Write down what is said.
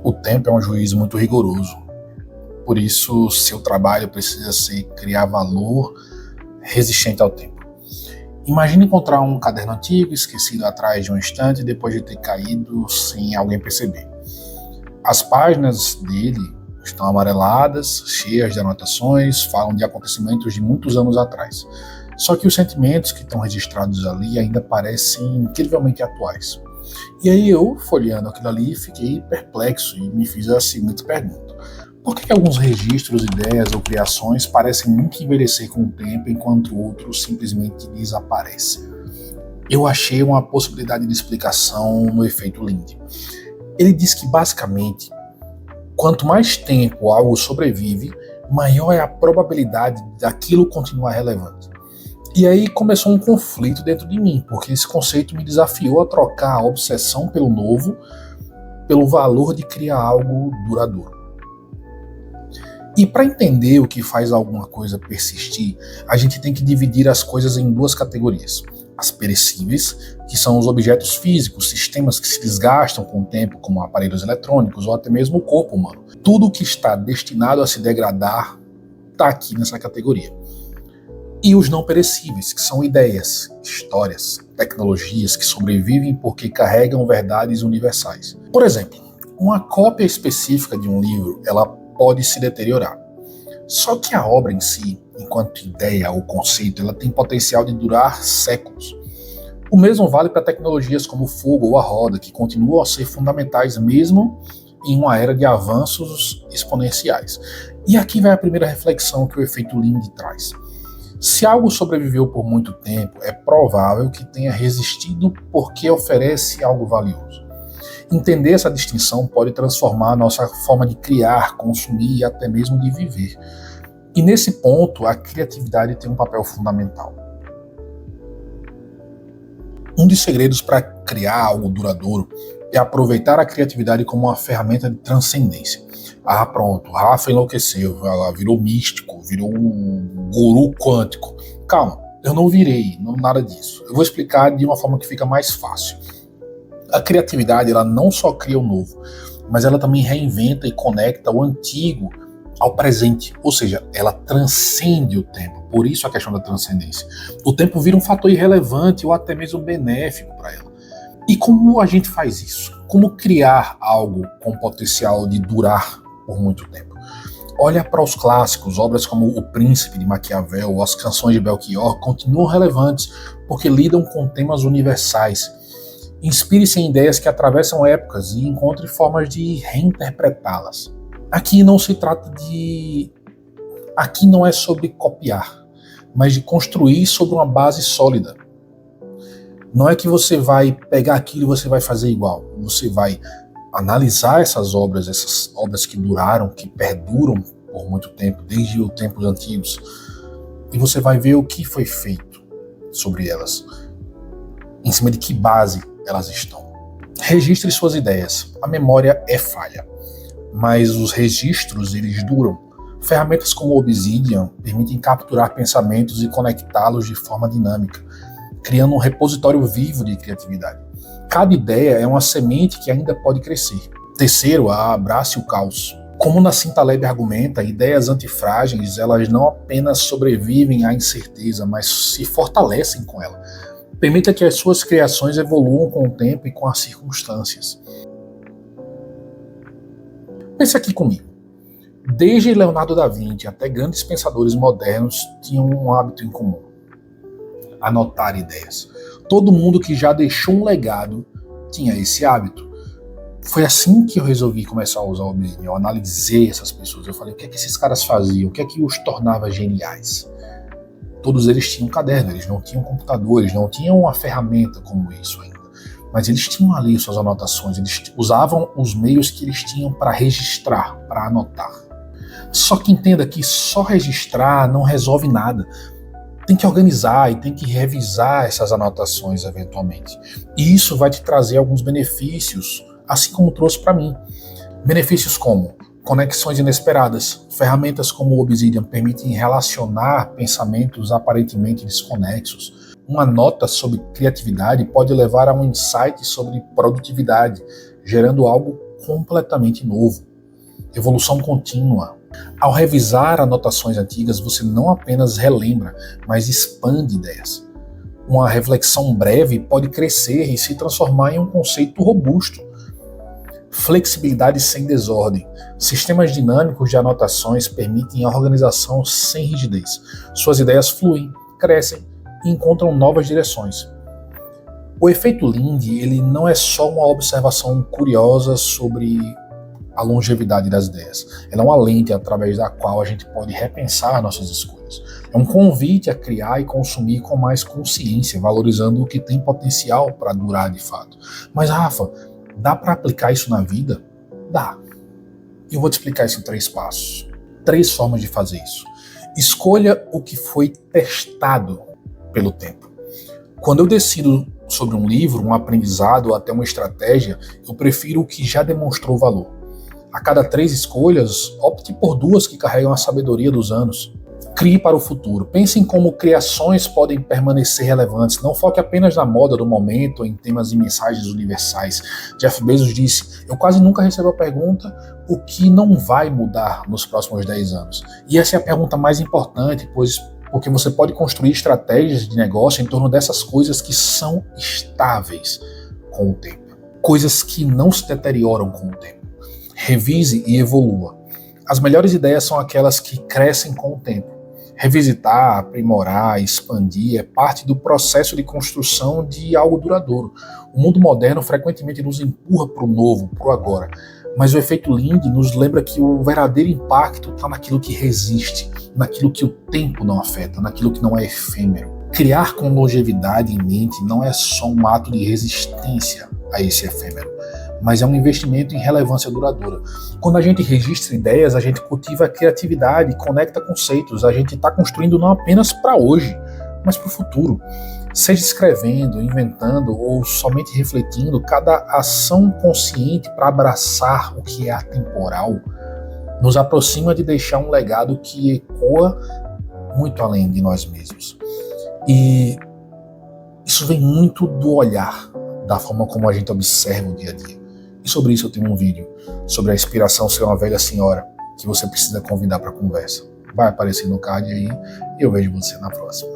O tempo é um juiz muito rigoroso. Por isso, seu trabalho precisa ser criar valor resistente ao tempo. Imagine encontrar um caderno antigo, esquecido atrás de um estante, depois de ter caído sem alguém perceber. As páginas dele estão amareladas, cheias de anotações, falam de acontecimentos de muitos anos atrás. Só que os sentimentos que estão registrados ali ainda parecem incrivelmente atuais. E aí eu, folheando aquilo ali, fiquei perplexo e me fiz a seguinte pergunta: por que alguns registros, ideias ou criações parecem nunca envelhecer com o tempo, enquanto outros simplesmente desaparecem? Eu achei uma possibilidade de explicação no efeito Linde. Ele diz que, basicamente, quanto mais tempo algo sobrevive, maior é a probabilidade daquilo continuar relevante. E aí começou um conflito dentro de mim, porque esse conceito me desafiou a trocar a obsessão pelo novo pelo valor de criar algo duradouro. E para entender o que faz alguma coisa persistir, a gente tem que dividir as coisas em duas categorias. As perecíveis, que são os objetos físicos, sistemas que se desgastam com o tempo, como aparelhos eletrônicos ou até mesmo o corpo humano. Tudo que está destinado a se degradar está aqui nessa categoria. E os não perecíveis, que são ideias, histórias, tecnologias que sobrevivem porque carregam verdades universais. Por exemplo, uma cópia específica de um livro, ela pode se deteriorar. Só que a obra em si, enquanto ideia ou conceito, ela tem potencial de durar séculos. O mesmo vale para tecnologias como o fogo ou a roda, que continuam a ser fundamentais mesmo em uma era de avanços exponenciais. E aqui vai a primeira reflexão que o efeito Linde traz. Se algo sobreviveu por muito tempo, é provável que tenha resistido porque oferece algo valioso. Entender essa distinção pode transformar a nossa forma de criar, consumir e até mesmo de viver. E nesse ponto, a criatividade tem um papel fundamental. Um dos segredos para criar algo duradouro é aproveitar a criatividade como uma ferramenta de transcendência. Ah, pronto, Rafa enlouqueceu, virou místico, virou um guru quântico. Calma, eu não virei, nada disso. Eu vou explicar de uma forma que fica mais fácil. A criatividade, ela não só cria o novo, mas ela também reinventa e conecta o antigo ao presente, ou seja, ela transcende o tempo, por isso a questão da transcendência. O tempo vira um fator irrelevante ou até mesmo benéfico para ela. E como a gente faz isso? Como criar algo com potencial de durar por muito tempo? Olha para os clássicos, obras como O Príncipe de Maquiavel ou As Canções de Belchior continuam relevantes porque lidam com temas universais. Inspire-se em ideias que atravessam épocas e encontre formas de reinterpretá-las. Aqui não se trata de... Aqui não é sobre copiar, mas de construir sobre uma base sólida. Não é que você vai pegar aquilo e você vai fazer igual. Você vai analisar essas obras que duraram, que perduram por muito tempo, desde os tempos antigos, e você vai ver o que foi feito sobre elas, em cima de que base elas estão. Registre suas ideias. A memória é falha, mas os registros, eles duram. Ferramentas como o Obsidian permitem capturar pensamentos e conectá-los de forma dinâmica, criando um repositório vivo de criatividade. Cada ideia é uma semente que ainda pode crescer. Terceiro, abrace o caos. Como Nassim Taleb argumenta, ideias antifrágeis, elas não apenas sobrevivem à incerteza, mas se fortalecem com ela. Permita que as suas criações evoluam com o tempo e com as circunstâncias. Pense aqui comigo. Desde Leonardo da Vinci até grandes pensadores modernos tinham um hábito em comum: anotar ideias. Todo mundo que já deixou um legado tinha esse hábito. Foi assim que eu resolvi começar a usar o Obsidian. Eu analisei essas pessoas, eu falei, o que é que esses caras faziam? O que é que os tornava geniais? Todos eles tinham um caderno, eles não tinham computador, eles não tinham uma ferramenta como isso ainda. Mas eles tinham ali suas anotações, eles usavam os meios que eles tinham para registrar, para anotar. Só que entenda que só registrar não resolve nada. Tem que organizar e tem que revisar essas anotações eventualmente. E isso vai te trazer alguns benefícios, assim como trouxe para mim. Benefícios como conexões inesperadas. Ferramentas como o Obsidian permitem relacionar pensamentos aparentemente desconexos. Uma nota sobre criatividade pode levar a um insight sobre produtividade, gerando algo completamente novo. Evolução contínua. Ao revisar anotações antigas, você não apenas relembra, mas expande ideias. Uma reflexão breve pode crescer e se transformar em um conceito robusto. Flexibilidade sem desordem. Sistemas dinâmicos de anotações permitem a organização sem rigidez. Suas ideias fluem, crescem e encontram novas direções. O efeito Lindy, ele não é só uma observação curiosa sobre a longevidade das ideias. Ela é uma lente através da qual a gente pode repensar nossas escolhas. É um convite a criar e consumir com mais consciência, valorizando o que tem potencial para durar de fato. Mas, Rafa, dá para aplicar isso na vida? Dá. Eu vou te explicar isso em 3 passos. 3 formas de fazer isso. Escolha o que foi testado pelo tempo. Quando eu decido sobre um livro, um aprendizado ou até uma estratégia, eu prefiro o que já demonstrou valor. A cada 3 escolhas, opte por 2 que carregam a sabedoria dos anos. Crie para o futuro. Pense em como criações podem permanecer relevantes. Não foque apenas na moda do momento ou em temas e mensagens universais. Jeff Bezos disse: eu quase nunca recebo a pergunta o que não vai mudar nos próximos 10 anos. E essa é a pergunta mais importante, porque você pode construir estratégias de negócio em torno dessas coisas que são estáveis com o tempo. Coisas que não se deterioram com o tempo. Revise e evolua. As melhores ideias são aquelas que crescem com o tempo. Revisitar, aprimorar, expandir é parte do processo de construção de algo duradouro. O mundo moderno frequentemente nos empurra para o novo, para o agora. Mas o efeito Lindy nos lembra que o verdadeiro impacto está naquilo que resiste, naquilo que o tempo não afeta, naquilo que não é efêmero. Criar com longevidade em mente não é só um ato de resistência a esse efêmero, mas é um investimento em relevância duradoura. Quando a gente registra ideias, a gente cultiva a criatividade, conecta conceitos, a gente está construindo não apenas para hoje, mas para o futuro. Seja escrevendo, inventando ou somente refletindo, cada ação consciente para abraçar o que é atemporal nos aproxima de deixar um legado que ecoa muito além de nós mesmos. E isso vem muito do olhar, da forma como a gente observa o dia a dia. E sobre isso eu tenho um vídeo, sobre a inspiração ser uma velha senhora, que você precisa convidar para conversa. Vai aparecer no card aí e eu vejo você na próxima.